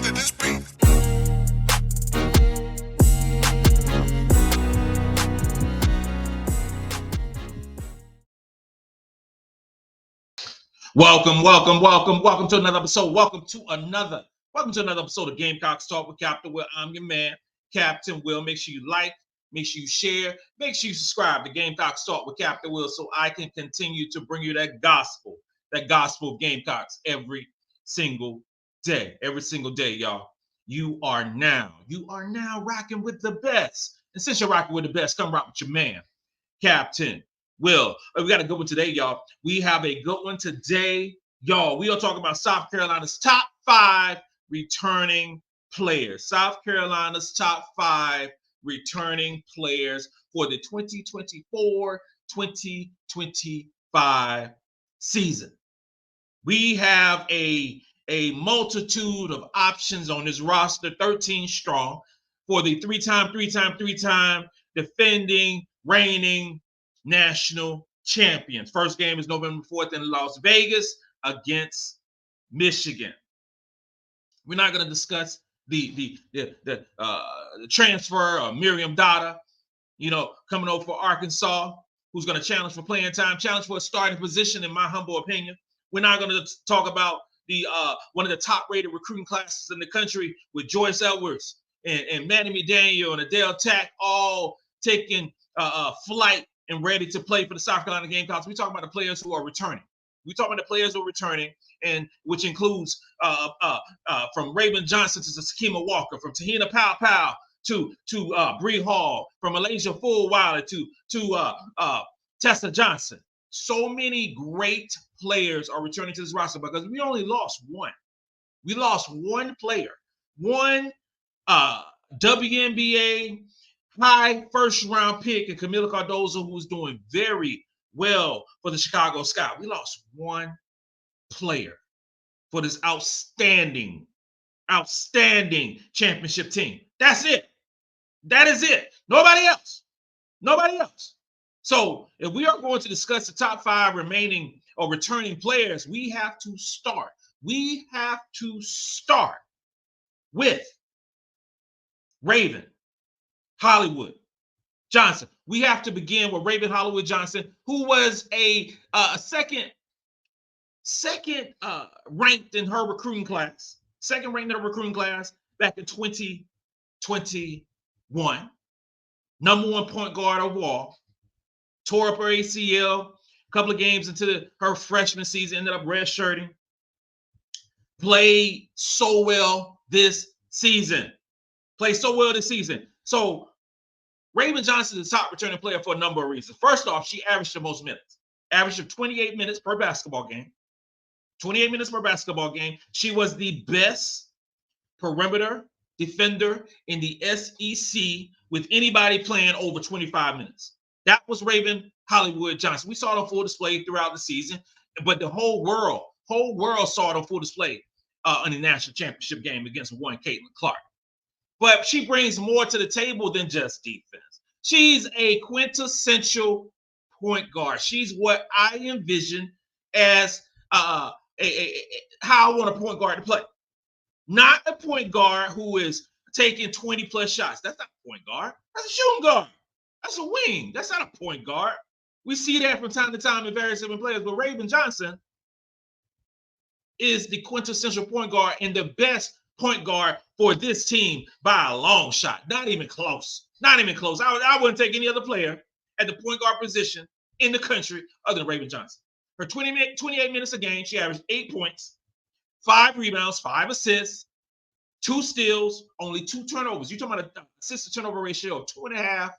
to this beat. Welcome to another episode. Welcome to another episode of Gamecocks Talk with Captain Will. I'm your man, Captain Will. Make sure you like, make sure you share, make sure you subscribe to Gamecocks Talk with Captain Will so I can continue to bring you that gospel of Gamecocks every single day, y'all. You are now rocking with the best. And since you're rocking with the best, come rock with your man, Captain Will. We got a good one today, y'all. We have a good one today, y'all. We are talking about South Carolina's top 5 returning players. South Carolina's top 5 returning players for the 2024-2025 season. We have a multitude of options on this roster, 13 strong, for the three-time defending, reigning national champions. First game is November 4th in Las Vegas against Michigan. We're not going to discuss the transfer of Miriam Dada, coming over for Arkansas, who's going to challenge for playing time, challenge for a starting position, in my humble opinion. We're not going to talk about the one of the top-rated recruiting classes in the country with Joyce Edwards and Maddy McDaniel and Adhel Tac all taking flight and ready to play for the South Carolina Gamecocks. We're talking about the players who are returning. And which includes from Raven Johnson to Sakima Walker, from Te-Hina Paopao to Bree Hall, from MiLaysia Fulwiley to Tessa Johnson. So many great players are returning to this roster because we only lost one. We lost one player, one WNBA high first-round pick, and Camila Cardozo, who's doing very well for the Chicago Sky. We lost one player for this outstanding championship team. That's it. That is it. Nobody else. So if we are going to discuss the top 5 remaining or returning players, we have to start. With Raven Hollywood Johnson. We have to begin with Raven Hollywood Johnson, who was a second ranked in her recruiting class. Back in 2021. Number 1 point guard overall. Tore up her ACL a couple of games into her freshman season, ended up redshirting. Played so well this season. So Raven Johnson is the top returning player for a number of reasons. First off, she averaged the most minutes. Average of 28 minutes per basketball game. She was the best perimeter defender in the SEC with anybody playing over 25 minutes. That was Raven Hollywood Johnson. We saw it on full display throughout the season, but the whole world saw it on full display in the national championship game against one Caitlin Clark. But she brings more to the table than just defense. She's a quintessential point guard. She's what I envision as how I want a point guard to play. Not a point guard who is taking 20 plus shots. That's not a point guard. That's a shooting guard. That's a wing. That's not a point guard. We see that from time to time in various different players, but Raven Johnson is the quintessential point guard and the best point guard for this team by a long shot. Not even close. I wouldn't take any other player at the point guard position in the country other than Raven Johnson. Her 28 minutes a game, she averaged 8 points, 5 rebounds, 5 assists, 2 steals, only 2 turnovers. You're talking about an assist to turnover ratio of 2.5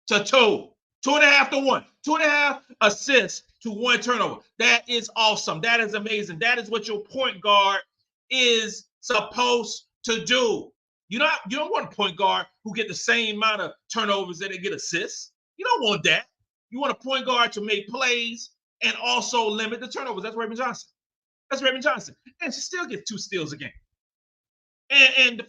to 2. 2.5 to 1. 2.5 assists to 1 turnover. That is awesome. That is amazing. That is what your point guard is supposed to do. You don't want a point guard who get the same amount of turnovers that they get assists. You don't want that. You want a point guard to make plays and also limit the turnovers. That's Raven Johnson. And she still gets 2 steals a game. And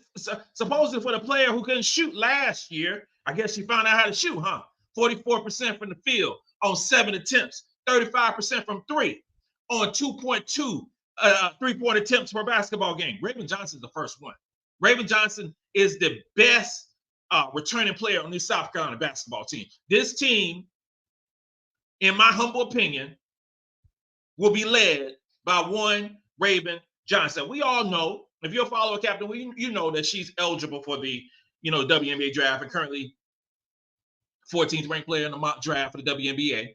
supposedly for the player who couldn't shoot last year, I guess she found out how to shoot, huh? 44% from the field on 7 attempts, 35% from 3 on 2.2 3-point attempts per basketball game. Raven Johnson is the first one. Raven Johnson is the best returning player on this South Carolina basketball team. This team, in my humble opinion, will be led by one Raven Johnson. We all know, if you're a follower, Captain, you know that she's eligible for the WNBA draft and currently 14th ranked player in the mock draft for the WNBA,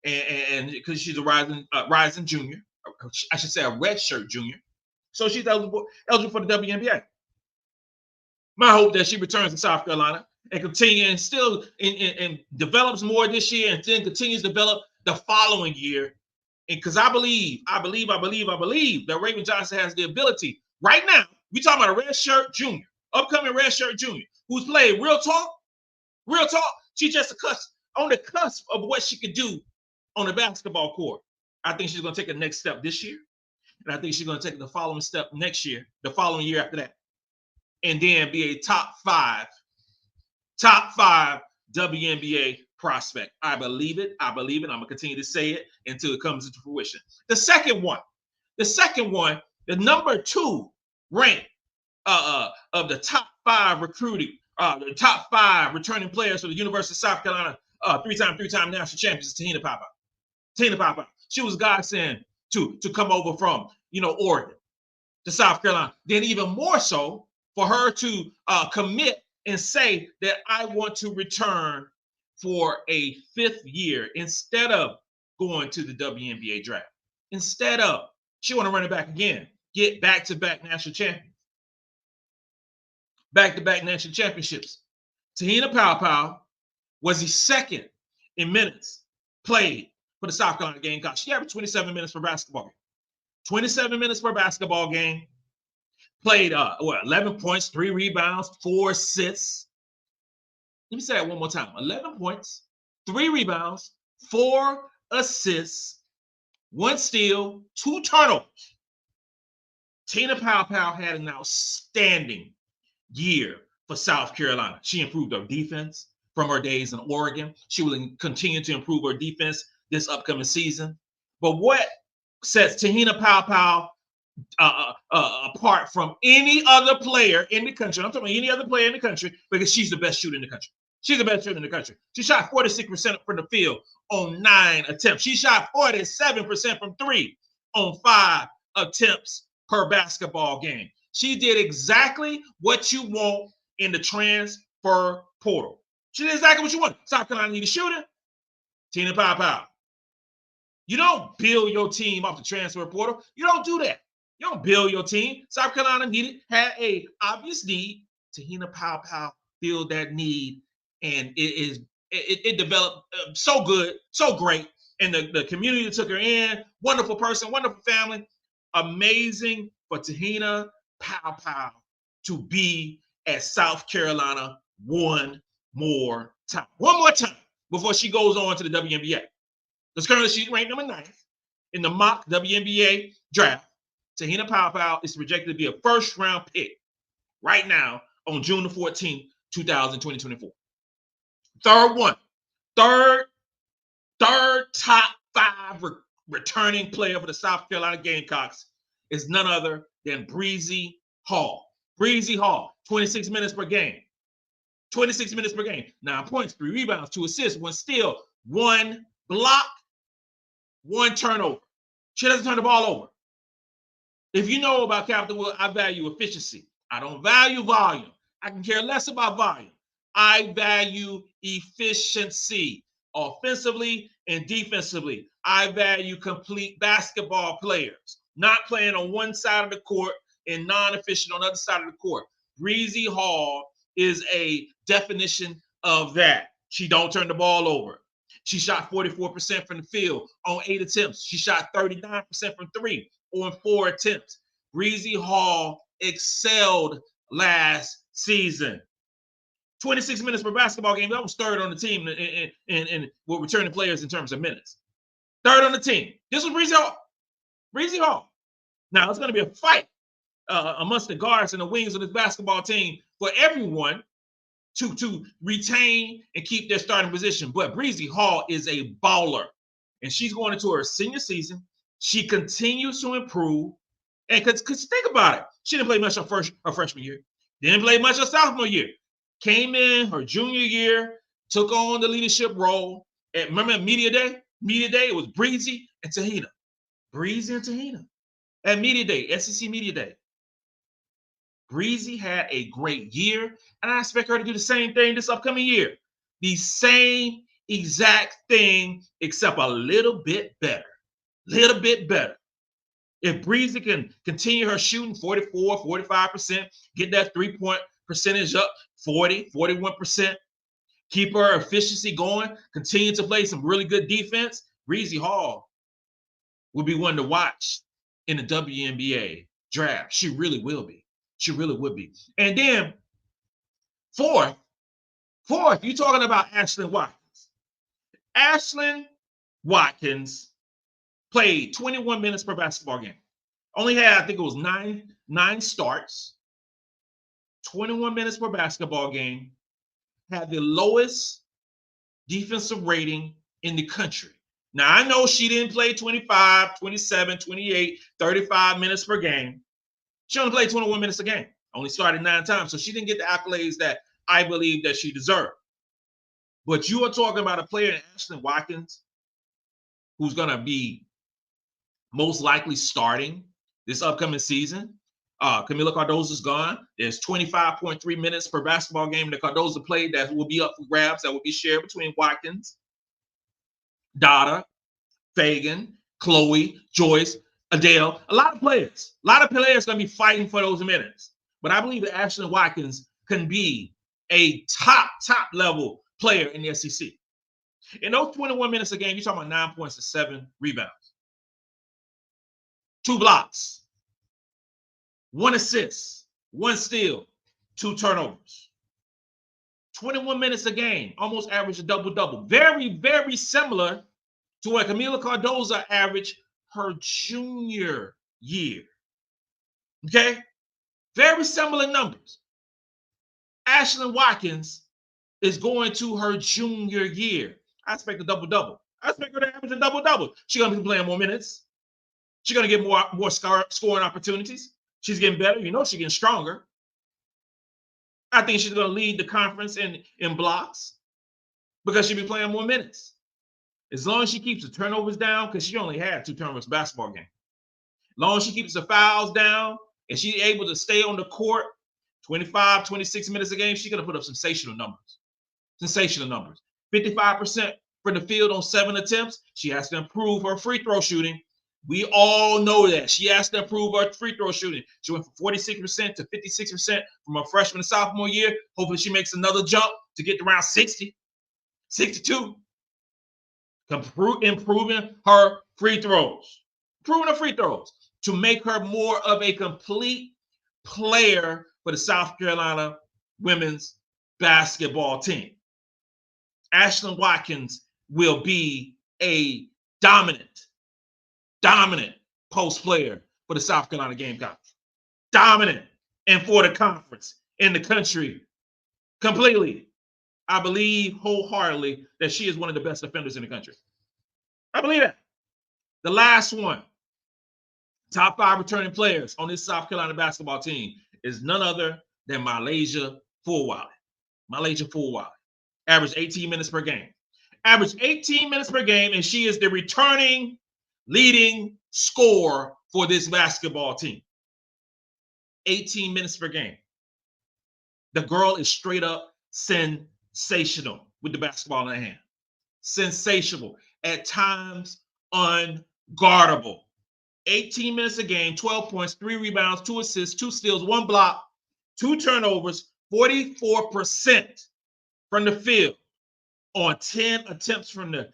and because she's a rising junior, I should say a redshirt junior, so she's eligible for the WNBA. My hope that she returns to South Carolina and continue and still and develops more this year and then continues to develop the following year. And because I believe that Raven Johnson has the ability right now. We talking about a redshirt junior, upcoming redshirt junior, who's played real talk. She's just on the cusp of what she could do on the basketball court. I think she's going to take a next step this year, and I think she's going to take the following step next year, the following year after that, and then be a top five WNBA prospect. I believe it. I'm going to continue to say it until it comes into fruition. The second one, the number 2 rank of the top 5 recruiting, the top 5 returning players for the University of South Carolina, three-time national champions, Te-Hina Paopao. Te-Hina Paopao. She was godsend to come over from Oregon to South Carolina. Then even more so for her to commit and say that I want to return for a 5th year instead of going to the WNBA draft. Instead of, she want to run it back again, get back-to-back national champions. Back-to-back national championships. Te-Hina Paopao was the second in minutes played for the South Carolina Gamecocks. She averaged 27 minutes per basketball game. 27 minutes per basketball game. Played 11 points, 3 rebounds, 4 assists. Let me say that one more time. 11 points, 3 rebounds, 4 assists, 1 steal, 2 turnovers. Te-Hina Paopao had an outstanding year for South Carolina. She improved her defense from her days in Oregon. She will continue to improve her defense this upcoming season. But what sets Te-Hina Paopao apart from any other player in the country, I'm talking about any other player in the country, because she's the best shooter in the country. She's the best shooter in the country. She shot 46% from the field on 9 attempts. She shot 47% from 3 on 5 attempts per basketball game. She did exactly what you want in the transfer portal. She did exactly what you want. South Carolina need a shooter. Te-Hina Paopao. You don't build your team off the transfer portal. You don't do that. You don't build your team. South Carolina had a obvious need. Te-Hina Paopao filled that need, and it developed so good, so great. And the community took her in. Wonderful person, wonderful family. Amazing for Te-Hina Paopao to be at South Carolina one more time before she goes on to the WNBA. Because currently she's ranked number 9 in the mock WNBA draft. Te-Hina Paopao is projected to be a first-round pick right now on June the 14th, 2024. Third top 5 returning player for the South Carolina Gamecocks is none other than Breezy Hall. Breezy Hall, 26 minutes per game. 26 minutes per game. 9 points, 3 rebounds, 2 assists, 1 steal, 1 block, 1 turnover. She doesn't turn the ball over. If you know about Captain Will, I value efficiency. I don't value volume. I can care less about volume. I value efficiency, offensively and defensively. I value complete basketball players, not playing on one side of the court and non-efficient on the other side of the court. Breezy Hall is a definition of that. She don't turn the ball over. She shot 44% from the field on 8 attempts. She shot 39% from 3 on 4 attempts. Breezy Hall excelled last season. 26 minutes per basketball game. That was 3rd on the team in with returning players in terms of minutes. 3rd on the team. This was Breezy Hall. Breezy Hall. Now, it's going to be a fight amongst the guards and the wings of this basketball team for everyone to retain and keep their starting position. But Breezy Hall is a baller, and she's going into her senior season. She continues to improve. And because think about it, she didn't play much her freshman year, didn't play much her sophomore year. Came in her junior year, took on the leadership role. And remember Media Day? Media Day, it was Breezy and Te-Hina. Breezy and Te-Hina. At Media Day, SEC Media Day. Breezy had a great year, and I expect her to do the same thing this upcoming year. The same exact thing, except a little bit better. Little bit better. If Breezy can continue her shooting 44, 45%, get that three-point percentage up 40, 41%, keep her efficiency going, continue to play some really good defense, Breezy Hall will be one to watch in the WNBA draft. She really will be. She really would be. And then fourth, you're talking about Ashlyn Watkins. Ashlyn Watkins played 21 minutes per basketball game. Only had, I think it was nine starts, 21 minutes per basketball game, had the lowest defensive rating in the country. Now, I know she didn't play 25, 27, 28, 35 minutes per game. She only played 21 minutes a game, only started 9 times, so she didn't get the accolades that I believe that she deserved. But you are talking about a player in Ashlyn Watkins who's going to be most likely starting this upcoming season. Kamilla Cardozo's gone. There's 25.3 minutes per basketball game that Cardozo played that will be up for grabs, that will be shared between Watkins, Dada, Feagin, Chloe, Joyce, Adhel. A lot of players going to be fighting for those minutes. But I believe that Ashlyn Watkins can be a top level player in the SEC. In those 21 minutes a game, you're talking about 9 points and 7 rebounds, 2 blocks, 1 assist, 1 steal, 2 turnovers. 21 minutes a game, almost average a double-double. Very, very similar to what Kamilla Cardozo averaged her junior year. Okay? Very similar numbers. Ashlyn Watkins is going to her junior year. I expect a double-double. I expect her to average a double-double. She's going to be playing more minutes. She's going to get more scoring opportunities. She's getting better. You know she's getting stronger. I think she's going to lead the conference in blocks because she'll be playing more minutes. As long as she keeps the turnovers down, because she only had 2 turnovers basketball game. As long as she keeps the fouls down and she's able to stay on the court 25, 26 minutes a game, she's going to put up sensational numbers. Sensational numbers. 55% from the field on 7 attempts. She has to improve her free throw shooting. We all know that. She has to improve her free throw shooting. She went from 46% to 56% from her freshman and sophomore year. Hopefully she makes another jump to get to around 60, 62. Improving her free throws. Improving her free throws to make her more of a complete player for the South Carolina women's basketball team. Ashlyn Watkins will be a dominant post player for the South Carolina Gamecocks. Dominant. And for the conference, in the country, completely. I believe wholeheartedly that she is one of the best defenders in the country. I believe that. The last one, top 5 returning players on this South Carolina basketball team is none other than MiLaysia Fulwiley. MiLaysia Fulwiley. Average 18 minutes per game. Average 18 minutes per game, and she is the returning leading scorer for this basketball team. 18 minutes per game. The girl is straight up sensational with the basketball in her hand. Sensational. At times, unguardable. 18 minutes a game, 12 points, 3 rebounds, 2 assists, 2 steals, 1 block, 2 turnovers, 44% from the field on 10 attempts on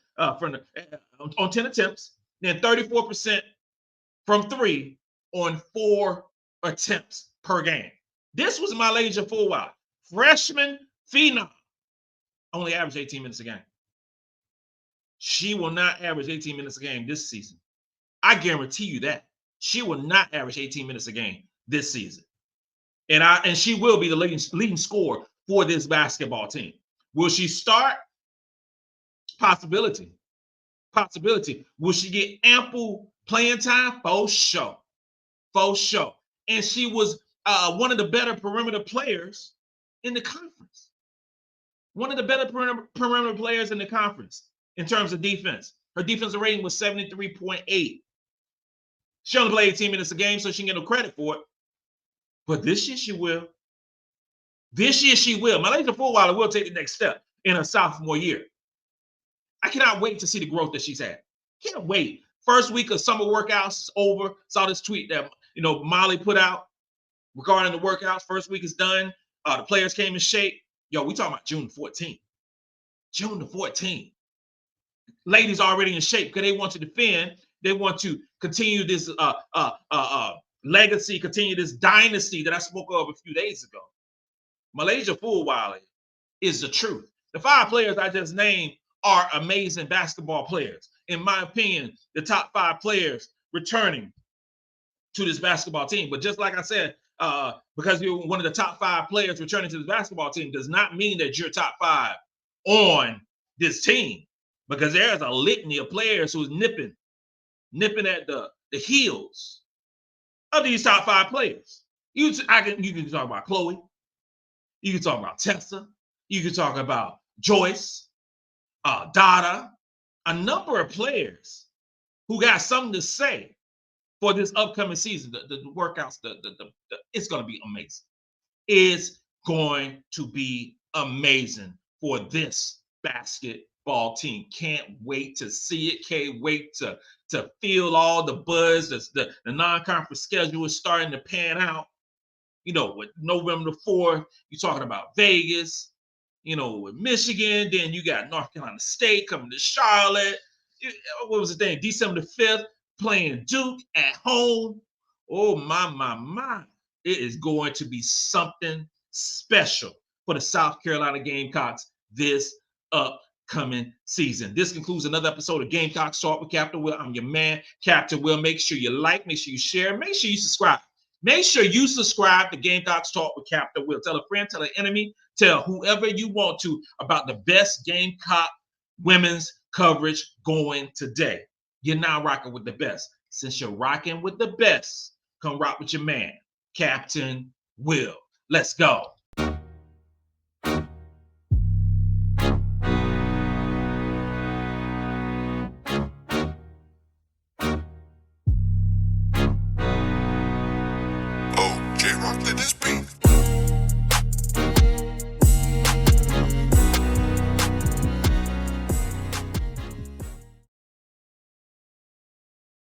10 attempts, then 34% from 3 on 4 attempts per game. This was MiLaysia Fulwiley, freshman phenom, only averaged 18 minutes a game. She will not average 18 minutes a game this season. I guarantee you that. She will not average 18 minutes a game this season. And she will be the leading scorer for this basketball team. Will she start? Possibility. Will she get ample playing time? For sure. For sure. And she was one of the better perimeter players in the conference. One of the better perimeter players in the conference in terms of defense. Her defensive rating was 73.8. She only played 18 minutes a game, so she can get no credit for it. But this year she will. This year she will. Malaysia Fulwiley will take the next step in her sophomore year. I cannot wait to see the growth that she's had. Can't wait. First week of summer workouts is over. Saw this tweet that Molly put out regarding the workouts. First week is done. The players came in shape. Yo, we talking about June 14th. June the 14th. Ladies already in shape because they want to defend. They want to continue this legacy, continue this dynasty that I spoke of a few days ago. Malaysia Fulwiley is the truth. The 5 players I just named are amazing basketball players. In my opinion, the top 5 players returning to this basketball team. But just like I said, because you're one of the top 5 players returning to this basketball team does not mean that you're top 5 on this team, because there's a litany of players who's nipping at the heels of these top 5 players. You can talk about Chloe. You can talk about Tessa. You can talk about Joyce, Dada, a number of players who got something to say for this upcoming season. The workouts, it's going to be amazing. It's going to be amazing for this basketball team. Can't wait to see it. Can't wait to feel all the buzz. The non-conference schedule is starting to pan out. With November 4th, you're talking about Vegas, with Michigan. Then you got North Carolina State coming to Charlotte. What was the thing? December 5th, playing Duke at home. Oh, my. It is going to be something special for the South Carolina Gamecocks this upcoming season. This concludes another episode of Gamecocks Talk with Captain Will. I'm your man, Captain Will. Make sure you like, make sure you share, make sure you subscribe. Make sure you subscribe to Gamecocks Talk with Captain Will. Tell a friend, tell an enemy, tell whoever you want to about the best Gamecock women's coverage going today. You're now rocking with the best. Since you're rocking with the best, come rock with your man, Captain Will. Let's go. J-Rock, let this be